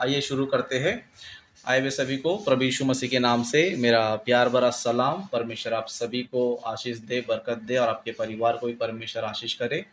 आइए शुरू करते हैं। आए हुए सभी को प्रभु यीशु मसीह के नाम से मेरा प्यार भरा सलाम। परमेश्वर आप सभी को आशीष दे, बरकत दे और आपके परिवार को भी परमेश्वर आशीष करे।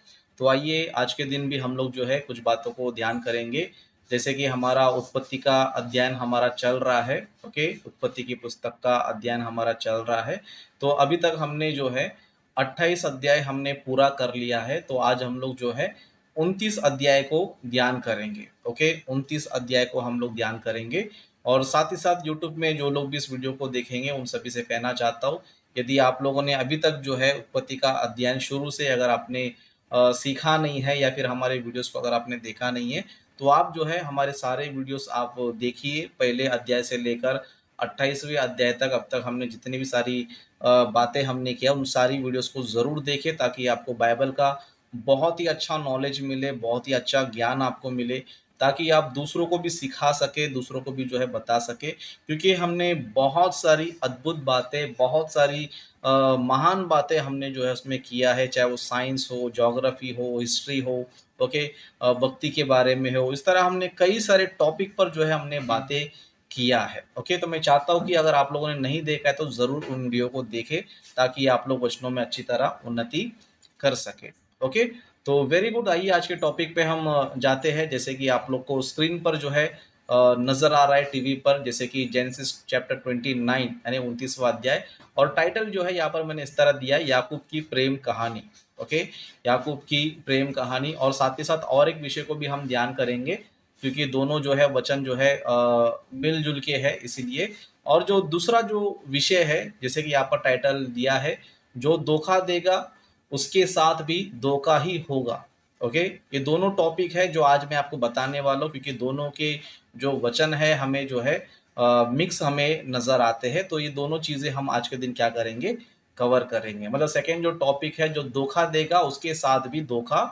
तो आइए आज के दिन भी हम लोग जो है कुछ बातों को ध्यान करेंगे। जैसे कि हमारा उत्पत्ति का अध्ययन हमारा चल रहा है। ओके, उत्पत्ति की पुस्तक का अध्ययन हमारा चल रहा है। तो अभी तक हमने जो है 28 अध्याय हमने पूरा कर लिया है। तो आज हम लोग जो है 29 अध्याय को ध्यान करेंगे। ओके, 29 अध्याय को हम लोग ध्यान करेंगे। और साथ ही साथ यूट्यूब में जो लोग भी इस वीडियो को देखेंगे उन सभी से कहना चाहता हूँ, यदि आप लोगों ने अभी तक जो है उत्पत्ति का अध्ययन शुरू से अगर आपने सीखा नहीं है या फिर हमारे वीडियोस को अगर आपने देखा नहीं है, तो आप जो है हमारे सारे वीडियोस आप देखिए। पहले अध्याय से लेकर 28वें अध्याय तक अब तक हमने जितनी भी सारी बातें हमने किया उन सारी वीडियोस को ज़रूर देखें, ताकि आपको बाइबल का बहुत ही अच्छा नॉलेज मिले, बहुत ही अच्छा ज्ञान आपको मिले, ताकि आप दूसरों को भी सिखा सके, दूसरों को भी जो है बता सके। क्योंकि हमने बहुत सारी अद्भुत बातें, बहुत सारी महान बातें हमने जो है उसमें किया है, चाहे वो साइंस हो, ज्योग्राफी हो, हिस्ट्री हो, ओके, भक्ति के बारे में हो। इस तरह हमने कई सारे टॉपिक पर जो है हमने बातें किया है। ओके, तो मैं चाहता हूँ कि अगर आप लोगों ने नहीं देखा है तो ज़रूर उन वीडियो को देखें, ताकि आप लोग वचनों में अच्छी तरह उन्नति कर सके। ओके, तो वेरी गुड। आइए आज के टॉपिक पे हम जाते हैं। जैसे कि आप लोग को स्क्रीन पर जो है नजर आ रहा है टीवी पर, जैसे कि जेनेसिस चैप्टर 29 यानी 29वां अध्याय। और टाइटल जो है यहाँ पर मैंने इस तरह दिया है, याकूब की प्रेम कहानी। ओके, याकूब की प्रेम कहानी। और साथ ही साथ और एक विषय को भी हम ध्यान करेंगे, क्योंकि दोनों जो है वचन जो है मिलजुल के है, इसीलिए। और जो दूसरा जो विषय है, जैसे कि यहाँ पर टाइटल दिया है, जो धोखा देगा उसके साथ भी धोखा ही होगा। ओके, ये दोनों टॉपिक है जो आज मैं आपको बताने वाला हूँ, क्योंकि दोनों के जो वचन है हमें जो है मिक्स हमें नजर आते हैं। तो ये दोनों चीजें हम आज के दिन क्या करेंगे, कवर करेंगे। मतलब सेकेंड जो टॉपिक है, जो धोखा देगा उसके साथ भी धोखा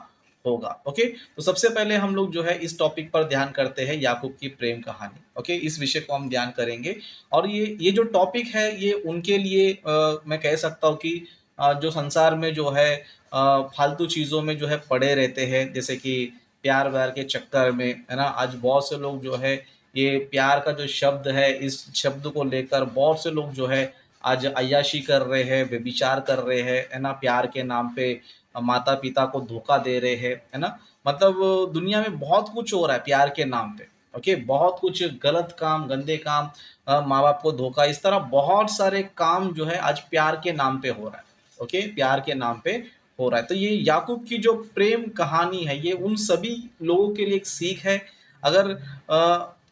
होगा। ओके, तो सबसे पहले हम लोग जो है इस टॉपिक पर ध्यान करते हैं, याकूब की प्रेम कहानी। ओके, इस विषय को हम ध्यान करेंगे। और ये जो टॉपिक है ये उनके लिए मैं कह सकता हूँ कि जो संसार में जो है फालतू चीज़ों में जो है पड़े रहते हैं, जैसे कि प्यार व्यार के चक्कर में, है ना। आज बहुत से लोग जो है ये प्यार का जो शब्द है, इस शब्द को लेकर बहुत से लोग जो है आज अय्याशी कर रहे हैं, व्यभिचार कर रहे हैं, है ना। प्यार के नाम पे माता पिता को धोखा दे रहे हैं, है ना। मतलब दुनिया में बहुत कुछ हो रहा है प्यार के नाम पे। ओके, बहुत कुछ गलत काम, गंदे काम, माँ बाप को धोखा, इस तरह बहुत सारे काम जो है आज प्यार के नाम पे हो रहा है। ओके, प्यार के नाम पे हो रहा है। तो ये याकूब की जो प्रेम कहानी है, ये उन सभी लोगों के लिए एक सीख है। अगर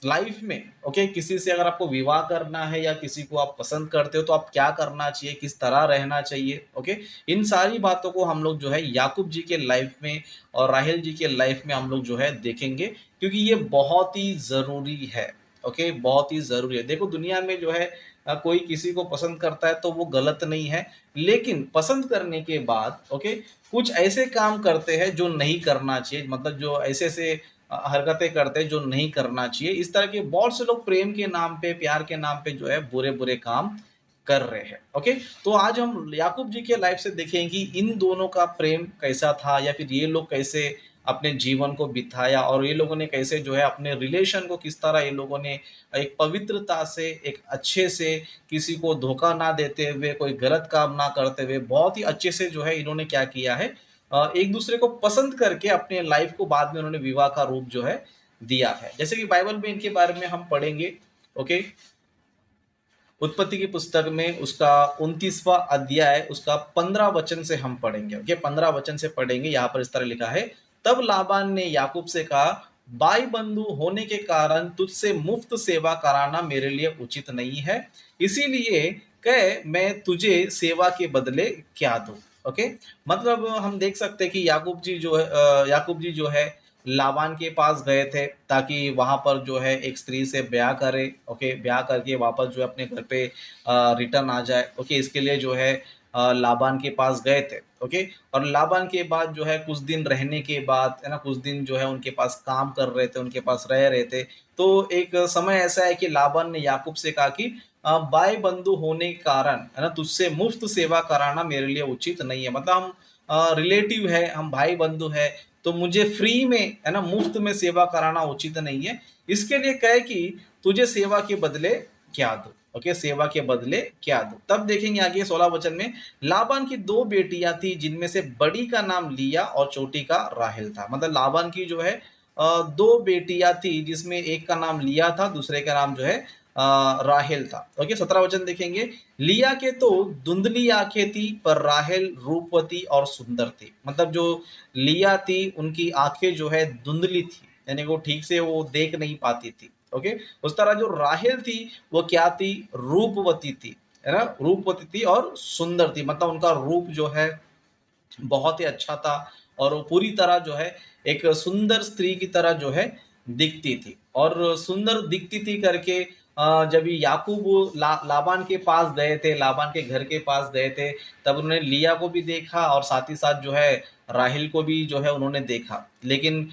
लाइफ में, ओके, किसी से अगर आपको विवाह करना है या किसी को आप पसंद करते हो, तो आप क्या करना चाहिए, किस तरह रहना चाहिए। ओके, इन सारी बातों को हम लोग जो है याकूब जी के लाइफ में और राहेल जी के लाइफ में हम लोग जो है देखेंगे, क्योंकि ये बहुत ही ज़रूरी है। ओके, बहुत ही ज़रूरी है। देखो, दुनिया में जो है कोई किसी को पसंद करता है तो वो गलत नहीं है, लेकिन पसंद करने के बाद, ओके, कुछ ऐसे काम करते हैं जो नहीं करना चाहिए। मतलब जो ऐसे ऐसे हरकतें करते हैं जो नहीं करना चाहिए। इस तरह के बहुत से लोग प्रेम के नाम पे, प्यार के नाम पे जो है बुरे बुरे काम कर रहे हैं। ओके, तो आज हम याकूब जी के लाइफ से देखें कि इन दोनों का प्रेम कैसा था, या फिर ये लोग कैसे अपने जीवन को बिताया, और ये लोगों ने कैसे जो है अपने रिलेशन को किस तरह ये लोगों ने एक पवित्रता से, एक अच्छे से, किसी को धोखा ना देते हुए, कोई गलत काम ना करते हुए, बहुत ही अच्छे से जो है इन्होंने क्या किया है, एक दूसरे को पसंद करके अपने लाइफ को बाद में उन्होंने विवाह का रूप जो है दिया है। जैसे कि बाइबल में इनके बारे में हम पढ़ेंगे। ओके, उत्पत्ति की पुस्तक में उसका 29वां अध्याय उसका 15 वचन से हम पढ़ेंगे। ओके, 15 वचन से पढ़ेंगे। यहाँ पर इस तरह लिखा है, तब लाबान ने याकूब से कहा, भाई बंधु होने के कारण तुझसे मुफ्त सेवा कराना मेरे लिए उचित नहीं है, इसीलिए कह मैं तुझे सेवा के बदले क्या दूं। ओके, मतलब हम देख सकते हैं कि याकूब जी जो है लाबान के पास गए थे, ताकि वहां पर जो है एक स्त्री से ब्याह करे। ओके, ब्याह करके वापस जो है अपने घर पे रिटर्न आ जाए। ओके, इसके लिए जो है लाबान के पास गए थे। ओके, और लाबान के बाद जो है कुछ दिन रहने के बाद, है ना, कुछ दिन जो है उनके पास काम कर रहे थे, उनके पास रह रहे थे। तो एक समय ऐसा है कि लाबान ने याकूब से कहा कि भाई बंधु होने के कारण, है ना, तुझसे मुफ्त सेवा कराना मेरे लिए उचित नहीं है। मतलब हम रिलेटिव है, हम भाई बंधु है, तो मुझे फ्री में, है ना, मुफ्त में सेवा कराना उचित नहीं है। इसके लिए कहे कि तुझे सेवा के बदले क्या दो। ओके, सेवा के बदले क्या दो। तब देखेंगे आगे 16 वचन में, लाबान की 2 बेटियां थी, जिनमें से बड़ी का नाम लिया और छोटी का राहेल था। मतलब लाबान की जो है 2 बेटियां थी, जिसमें एक का नाम लिया था, दूसरे का नाम जो है राहेल था। ओके, 17 वचन देखेंगे, लिया के तो धुंधली आंखें थी, पर राहेल रूपवती और सुंदर थी। मतलब जो लिया थी उनकी आंखें जो है धुंधली थी, यानी वो ठीक से वो देख नहीं पाती थी। ओके, उस तरह जो राहेल थी वो क्या थी, रूपवती थी, है ना, रूपवती थी और सुंदर थी। मतलब उनका रूप जो है बहुत ही अच्छा था, और वो पूरी तरह जो है एक सुंदर स्त्री की तरह जो है दिखती थी। और सुंदर दिखती थी करके जब ये याकूब लाबान के पास गए थे, लाबान के घर के पास गए थे, तब उन्होंने लिया को भी देखा और साथ ही साथ जो है राहिल को भी जो है उन्होंने देखा। लेकिन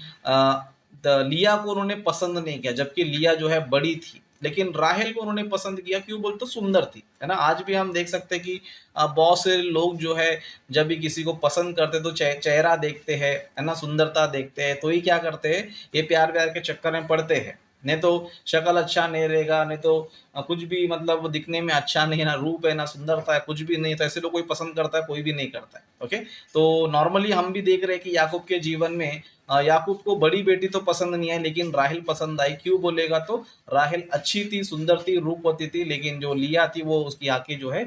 लिया को उन्होंने पसंद नहीं किया, जबकि लिया जो है बड़ी थी। लेकिन राहेल को उन्होंने पसंद किया, क्यों बोलते, तो सुंदर थी, है ना। आज भी हम देख सकते हैं कि बहुत से लोग जो है जब भी किसी को पसंद करते तो चेहरा देखते हैं, है ना, सुंदरता देखते हैं, तो ही क्या करते हैं, ये प्यार व्यार के चक्कर में पड़ते हैं। नहीं तो शक्ल अच्छा नहीं रहेगा, नहीं तो कुछ भी मतलब दिखने में अच्छा नहीं है, ना रूप है ना सुंदरता है, कुछ भी नहीं, तो ऐसे लोग कोई पसंद करता है, कोई भी नहीं करता है। ओके, तो नॉर्मली हम भी देख रहे हैं कि याकूब के जीवन में याकूब को बड़ी बेटी तो पसंद नहीं आई, लेकिन राहेल पसंद आई। क्यों बोलेगा तो राहेल अच्छी थी, सुंदर थी, रूपवती थी, लेकिन जो लिया थी वो उसकी आंखें जो है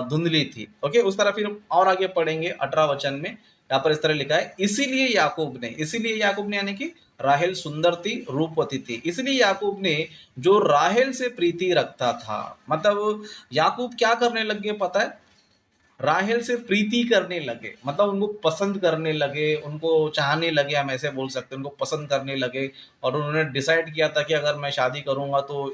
धुंधली थी। ओके, उस तरह फिर और आगे पढ़ेंगे 18 वचन में, यहाँ पर इस तरह लिखा है, इसीलिए याकूब ने यानी कि राहेल सुंदर थी, रूपवती थी, इसलिए याकूब ने जो राहेल से प्रीति रखता था। मतलब याकूब क्या करने लगे पता है, राहेल से प्रीति करने लगे, मतलब उनको पसंद करने लगे, उनको चाहने लगे, हम ऐसे बोल सकते हैं, उनको पसंद करने लगे। और उन्होंने डिसाइड किया था कि अगर मैं शादी करूंगा तो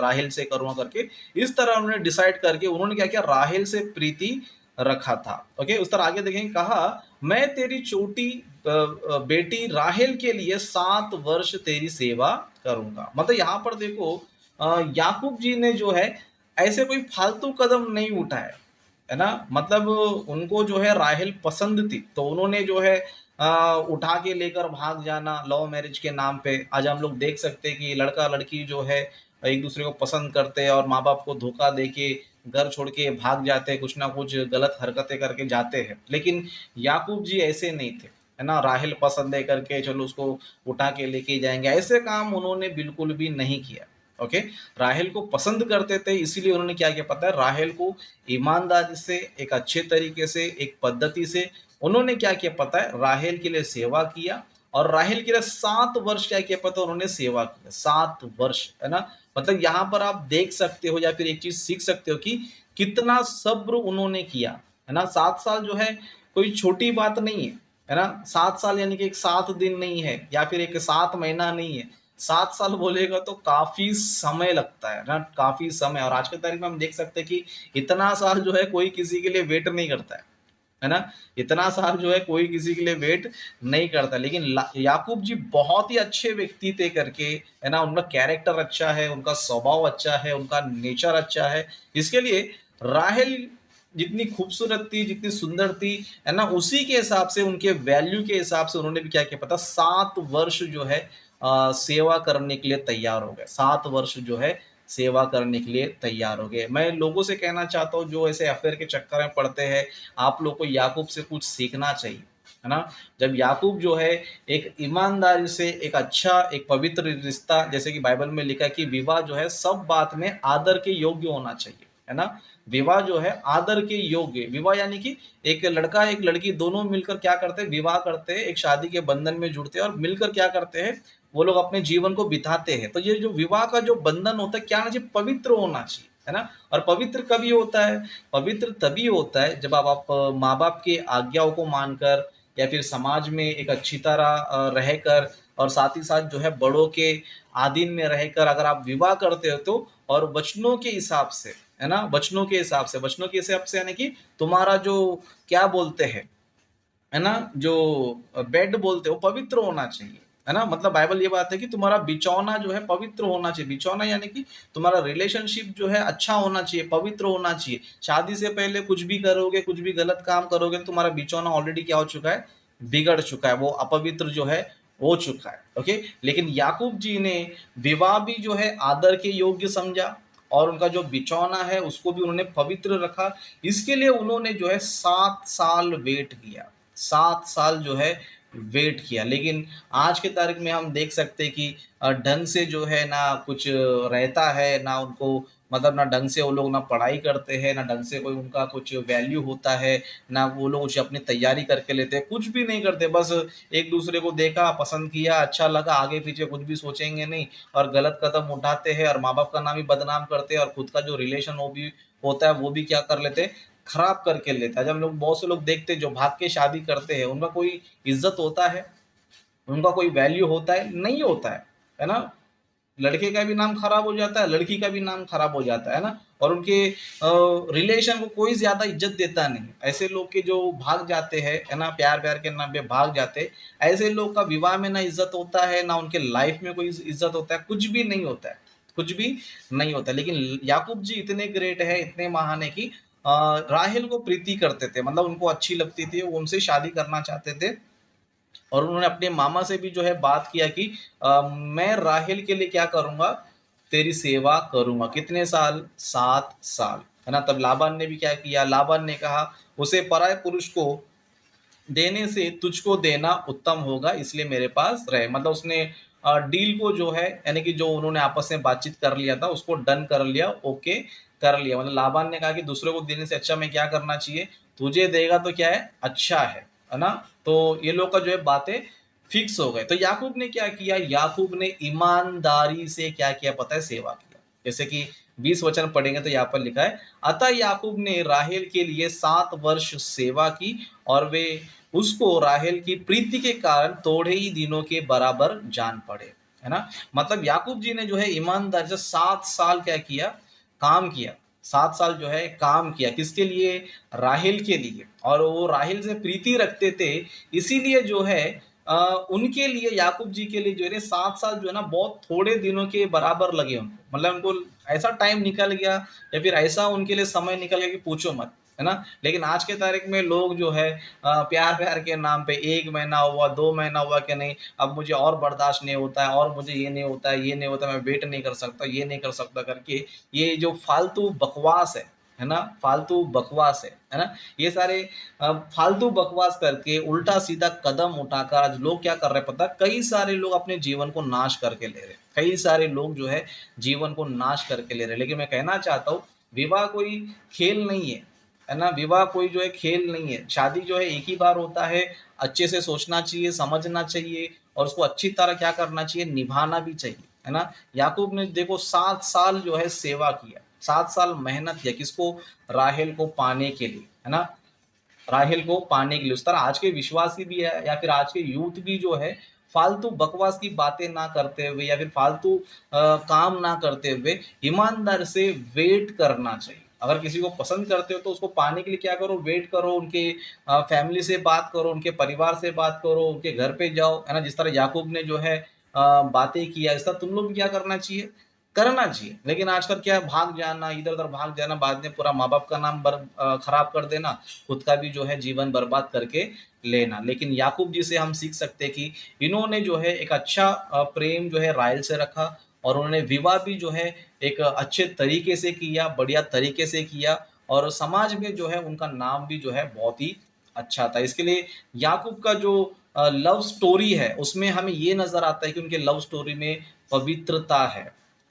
राहेल से करूंगा करके। इस तरह उन्होंने डिसाइड करके उन्होंने क्या किया, राहेल से प्रीति रखा था। ओके, उस तरह आगे देखेंगे, कहा मैं तेरी छोटी बेटी राहेल के लिए 7 वर्ष तेरी सेवा करूंगा। मतलब यहाँ पर देखो याकूब जी ने जो है ऐसे कोई फालतू कदम नहीं उठाए, है ना। मतलब उनको जो है राहेल पसंद थी, तो उन्होंने जो है उठा के लेकर भाग जाना लव मैरिज के नाम पे। आज हम लोग देख सकते हैं कि लड़का लड़की जो है एक दूसरे को पसंद करते हैं और माँ बाप को धोखा दे के घर छोड़ के भाग जाते हैं, कुछ ना कुछ गलत हरकतें करके जाते हैं। लेकिन याकूब जी ऐसे नहीं थे, है ना, राहेल पसंद है करके चलो उसको उठा के लेके जाएंगे, ऐसे काम उन्होंने बिल्कुल भी नहीं किया। ओके, राहेल को पसंद करते थे, इसीलिए उन्होंने क्या किया पता है, राहेल को ईमानदारी से, एक अच्छे तरीके से, एक पद्धति से उन्होंने क्या किया पता है, राहेल के लिए सेवा किया। और राहेल के लिए 7 वर्ष क्या किया पता है, उन्होंने सेवा किया 7 वर्ष, है ना। मतलब यहाँ पर आप देख सकते हो या फिर एक चीज सीख सकते हो कि कितना सब्र उन्होंने किया, है ना। 7 साल जो है कोई छोटी बात नहीं है ना। 7 साल यानी कि एक 7 दिन नहीं है, या फिर एक 7 महीना नहीं है। 7 साल बोलेगा तो काफी समय लगता है ना, काफी समय। और आज के तारीख में हम देख सकते हैं कि इतना साल जो है कोई किसी के लिए वेट नहीं करता है ना। इतना साल जो है कोई किसी के लिए वेट नहीं करता। लेकिन याकूब जी बहुत ही अच्छे व्यक्ति थे करके, है ना, उनका कैरेक्टर अच्छा है, उनका स्वभाव अच्छा है, उनका नेचर अच्छा है। इसके लिए राहेल जितनी खूबसूरत थी, जितनी सुंदर थी, है ना, उसी के हिसाब से, उनके वैल्यू के हिसाब से उन्होंने भी क्या किया पता, 7 वर्ष जो है सेवा करने के लिए तैयार हो गए। 7 वर्ष जो है सेवा करने के लिए तैयार हो गए। मैं लोगों से कहना चाहता हूँ जो ऐसे अफेयर के चक्कर में पड़ते हैं, आप लोग को याकूब से कुछ सीखना चाहिए, है ना। जब याकूब जो है एक ईमानदारी से, एक अच्छा, एक पवित्र रिश्ता, जैसे कि बाइबल में लिखा है कि विवाह जो है सब बात में आदर के योग्य होना चाहिए, है ना। विवाह जो है आदर के योग्य, विवाह यानी कि एक लड़का एक लड़की दोनों मिलकर क्या करते हैं, विवाह करते हैं, एक शादी के बंधन में जुड़ते हैं और मिलकर क्या करते हैं, वो लोग अपने जीवन को बिताते हैं। तो ये जो विवाह का जो बंधन होता है क्या होना चाहिए, पवित्र होना चाहिए, है ना। और पवित्र कभी होता है, पवित्र तभी होता है जब आप माँ बाप की आज्ञाओं को मानकर, या फिर समाज में एक अच्छी तरह रहकर, और साथ ही साथ जो है बड़ों के आधीन में रहकर अगर आप विवाह करते हो तो, और वचनों के हिसाब से, है ना, वचनों के हिसाब से, वचनों के हिसाब से यानी कि तुम्हारा जो क्या बोलते हैं, है ना, जो बेड बोलते हो पवित्र होना चाहिए, है ना। मतलब बाइबल ये बात है कि तुम्हारा बिछौना जो है पवित्र होना चाहिए। बिछौना यानी कि तुम्हारा रिलेशनशिप जो है अच्छा होना चाहिए, पवित्र होना चाहिए। शादी से पहले कुछ भी करोगे, कुछ भी गलत काम करोगे तो तुम्हारा बिछौना ऑलरेडी क्या हो चुका है, बिगड़ चुका है, वो अपवित्र जो है हो चुका है। ओके, लेकिन याकूब जी ने विवाह भी जो है आदर के योग्य समझा, और उनका जो बिछौना है उसको भी उन्होंने पवित्र रखा। इसके लिए उन्होंने जो है 7 साल वेट किया, 7 साल जो है वेट किया। लेकिन आज के तारीख में हम देख सकते हैं कि ढंग से जो है ना कुछ रहता है, ना उनको मतलब ना ढंग से वो लोग ना पढ़ाई करते हैं, ना ढंग से कोई उनका कुछ वैल्यू होता है, ना वो लोग कुछ अपनी तैयारी करके लेते हैं, कुछ भी नहीं करते। बस एक दूसरे को देखा, पसंद किया, अच्छा लगा, आगे पीछे कुछ भी सोचेंगे नहीं, और गलत कदम उठाते हैं और माँ बाप का नाम भी बदनाम करते हैं, और खुद का जो रिलेशन वो भी होता है वो भी क्या कर लेते हैं, खराब करके लेता है। जब लोग बहुत से लोग देखते हैं जो भाग के शादी करते हैं, उनका कोई इज्जत होता है, उनका कोई वैल्यू होता है, नहीं होता है ना। लड़के का भी नाम खराब हो जाता है, लड़की का भी नाम खराब हो जाता है ना, और उनके रिलेशन को कोई ज्यादा इज्जत देता नहीं। ऐसे लोग के जो भाग जाते हैं, है ना, प्यार प्यार के नाम पे भाग जाते हैं, ऐसे लोग का विवाह में ना इज्जत होता है, ना उनके लाइफ में कोई इज्जत होता है, कुछ भी नहीं होता है, कुछ भी नहीं होता। लेकिन याकूब जी इतने ग्रेट है, इतने महान है कि राहेल को प्रीति करते थे, मतलब उनको अच्छी लगती थी, वो उनसे शादी करना चाहते थे। और उन्होंने अपने मामा से भी जो है बात किया कि मैं राहेल के लिए क्या करूंगा, तेरी सेवा करूंगा। कितने साल? 7 साल, है ना। तब लाबान ने भी क्या किया, लाबान ने कहा उसे पराये पुरुष को देने से तुझको देना उत्तम होगा, इसलिए मेरे पास रहे। मतलब उसने डील को जो है, यानी कि जो उन्होंने आपस में बातचीत कर लिया था उसको डन कर लिया, ओके कर लिया। मतलब लाबान ने कहा कि दूसरे को देने से अच्छा मैं क्या करना चाहिए, तुझे देगा तो क्या है, अच्छा है ना। तो ये लोग का जो है बातें फिक्स हो गए। तो याकूब ने क्या किया, याकूब ने ईमानदारी से क्या किया पता है, सेवा किया। जैसे कि 20 वचन पढ़ेंगे तो यहाँ पर लिखा है, अतः याकूब ने राहेल के लिए 7 वर्ष सेवा की, और वे उसको राहेल की प्रीति के कारण थोड़े ही दिनों के बराबर जान पड़े, है ना। मतलब याकूब जी ने जो है ईमानदारी से 7 साल क्या किया, काम किया। 7 साल जो है काम किया, किसके लिए, राहेल के लिए। और वो राहेल से प्रीति रखते थे, इसीलिए जो है उनके लिए, याकूब जी के लिए जो है 7 साल जो है ना बहुत थोड़े दिनों के बराबर लगे उनको। मतलब उनको ऐसा टाइम निकल गया, या फिर ऐसा उनके लिए समय निकल गया कि पूछो मत, है ना। लेकिन आज के तारीख में लोग जो है प्यार प्यार के नाम पे 1 महीना हुआ, 2 महीना हुआ कि नहीं, अब मुझे और बर्दाश्त नहीं होता है, और मुझे ये नहीं होता है, ये नहीं होता, मैं वेट नहीं कर सकता, ये नहीं कर सकता करके ये जो फालतू बकवास है ना, फालतू बकवास है ना। ये सारे फालतू बकवास करके उल्टा सीधा कदम उठाकर आज लोग क्या कर रहे हैं पता है? कई सारे लोग अपने जीवन को नाश करके ले रहे हैं, कई सारे लोग जो है जीवन को नाश करके ले रहे हैं। लेकिन मैं कहना चाहता हूँ, विवाह कोई खेल नहीं है ना। विवाह कोई जो है खेल नहीं है। शादी जो है एक ही बार होता है, अच्छे से सोचना चाहिए, समझना चाहिए, और उसको अच्छी तरह क्या करना चाहिए, निभाना भी चाहिए, है ना। याकूब ने देखो 7 साल जो है सेवा किया, 7 साल मेहनत किया, किसको, राहेल को पाने के लिए, है ना। राहेल को पाने के लिए। उस तरह आज के विश्वासी भी है, या फिर आज के यूथ भी जो है फालतू बकवास की बातें ना करते हुए, या फिर फालतू काम ना करते हुए ईमानदार से वेट करना चाहिए। अगर किसी को पसंद करते हो तो उसको पाने के लिए क्या करो, वेट करो, उनके फैमिली से बात करो, उनके परिवार से बात करो, उनके घर पे जाओ, है ना। जिस तरह याकूब ने जो है बातें किया, इस तरह तुम लोग भी क्या करना चाहिए, करना चाहिए। लेकिन आजकल क्या है, भाग जाना, इधर उधर भाग जाना, बाद में पूरा माँ बाप का नाम खराब कर देना, खुद का भी जो है जीवन बर्बाद करके लेना। लेकिन याकूब जी से हम सीख सकते हैं कि इन्होंने जो है एक अच्छा प्रेम जो है राइल से रखा, और उन्होंने विवाह भी जो है एक अच्छे तरीके से किया, बढ़िया तरीके से किया, और समाज में जो है उनका नाम भी जो है बहुत ही अच्छा था। इसके लिए याकूब का जो लव स्टोरी है उसमें हमें ये नजर आता है कि उनके लव स्टोरी में पवित्रता है।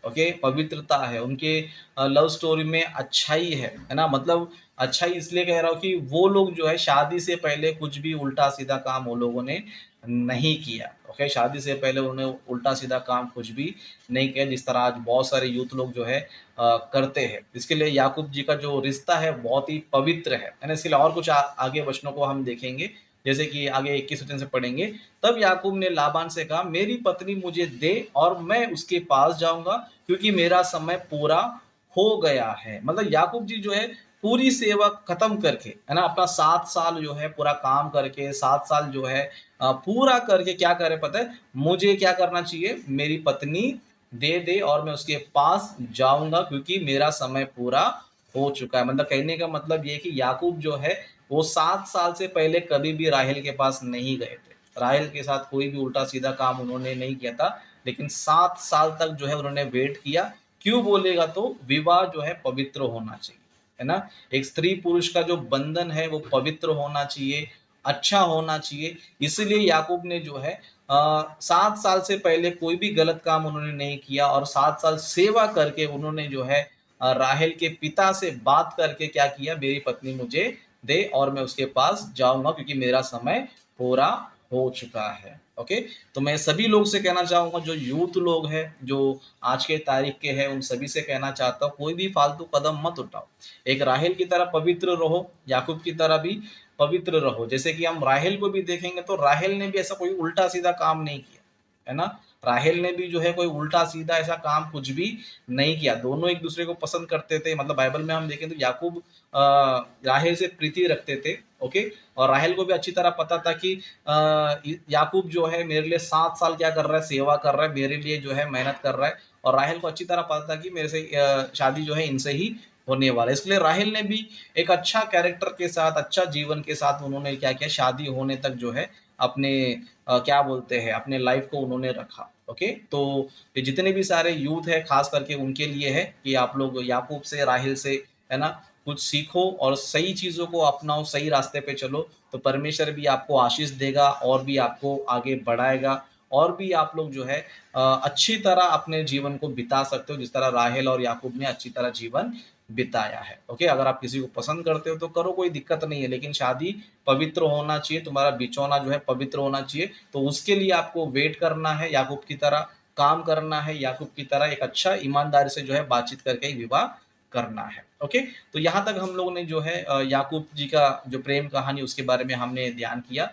ओके, पवित्रता है उनके लव स्टोरी में, अच्छाई है ना। मतलब अच्छाई इसलिए कह रहा हूँ कि वो लोग जो है शादी से पहले कुछ भी उल्टा सीधा काम वो लोगों ने नहीं किया। ओके, शादी से पहले उन्होंने उल्टा सीधा काम कुछ भी नहीं किया, जिस तरह आज बहुत सारे यूथ लोग जो है करते हैं। इसके लिए याकूब जी का जो रिश्ता है बहुत ही पवित्र है ना। इसके लिए और कुछ आगे वचनों को हम देखेंगे, जैसे कि आगे 21 वचन से पढ़ेंगे। तब याकूब ने लाबान से कहा, मेरी पत्नी मुझे दे और मैं उसके पास जाऊंगा, क्योंकि मेरा समय पूरा हो गया है। मतलब याकूब जी जो है पूरी सेवा खत्म करके, है ना, अपना 7 साल जो है पूरा काम करके, 7 साल जो है पूरा करके क्या करे पता है, मुझे क्या करना चाहिए, मेरी पत्नी दे दे और मैं उसके पास जाऊंगा, क्योंकि मेरा समय पूरा हो चुका है। मतलब कहने का मतलब ये कि याकूब जो है वो 7 साल से पहले कभी भी राहेल के पास नहीं गए थे। राहेल के साथ कोई भी उल्टा-सीधा काम उन्होंने नहीं किया था, लेकिन 7 साल तक जो है उन्होंने वेट किया। क्यों बोलेगा तो विवाह जो है पवित्र होना चाहिए, है ना? एक स्त्री-पुरुष का जो बंधन है वो पवित्र होना चाहिए, अच्छा होना चाहिए। इसीलिए याकूब ने जो है 7 साल से पहले कोई भी गलत काम उन्होंने नहीं किया और 7 साल सेवा करके उन्होंने जो है राहेल के पिता से बात करके क्या किया, मेरी पत्नी मुझे दे और मैं उसके पास जाऊँगा क्योंकि मेरा समय पूरा हो चुका है। ओके? तो मैं सभी लोग से कहना चाहूँगा जो यूथ लोग हैं, जो आज के तारीख के हैं, उन सभी से कहना चाहता हूँ, कोई भी फालतू कदम मत उठाओ। एक राहेल की तरह पवित्र रहो, याकूब की तरह भी पवित्र रहो। जैसे कि हम राहेल को भी देखेंगे तो राहेल ने भी ऐसा कोई उल्टा-सीधा काम नहीं किया, है ना? राहेल ने भी जो है कोई उल्टा-सीधा ऐसा काम कुछ भी नहीं किया। दोनों एक-दूसरे को पसंद करते थे, मतलब बाइबल में हम देखें तो याकूब अ, राहेल से प्रीति रखते थे, ओके? और राहेल को भी अच्छी तरह पता था कि याकूब जो है मेरे लिए 7 साल क्या कर रहा है, सेवा कर रहा है, मेरे लिए जो है मेहनत कर रहा है और राहेल को अच्छी तरह पता था कि मेरे से शादी जो है इनसे ही होने वाला है। इसलिए राहेल ने भी एक अच्छा कैरेक्टर के साथ, अच्छा जीवन के साथ उन्होंने क्या किया, शादी होने तक जो है अपने क्या बोलते हैं, अपने लाइफ को उन्होंने रखा। ओके? तो ये जितने भी सारे यूथ हैं, खास करके उनके लिए है कि आप लोग याकूब से, राहेल से, है ना, कुछ सीखो और सही चीज़ों को अपनाओ, सही रास्ते पे चलो, तो परमेश्वर भी आपको आशीष देगा और भी आपको आगे बढ़ाएगा और भी आप लोग जो है अच्छी तरह अपने जीवन को बिता सकते हो, जिस तरह राहेल और याकूब ने अच्छी तरह जीवन बिताया है। ओके? अगर आप किसी को पसंद करते हो तो करो, कोई दिक्कत नहीं है, लेकिन शादी पवित्र होना चाहिए, तुम्हारा बिछौना जो है पवित्र होना चाहिए। तो उसके लिए आपको वेट करना है, याकूब की तरह काम करना है, याकूब की तरह एक अच्छा ईमानदारी से जो है बातचीत करके ही विवाह करना है। ओके? तो यहाँ तक हम लोगों ने जो है याकूब जी का जो प्रेम कहानी उसके बारे में हमने ध्यान किया।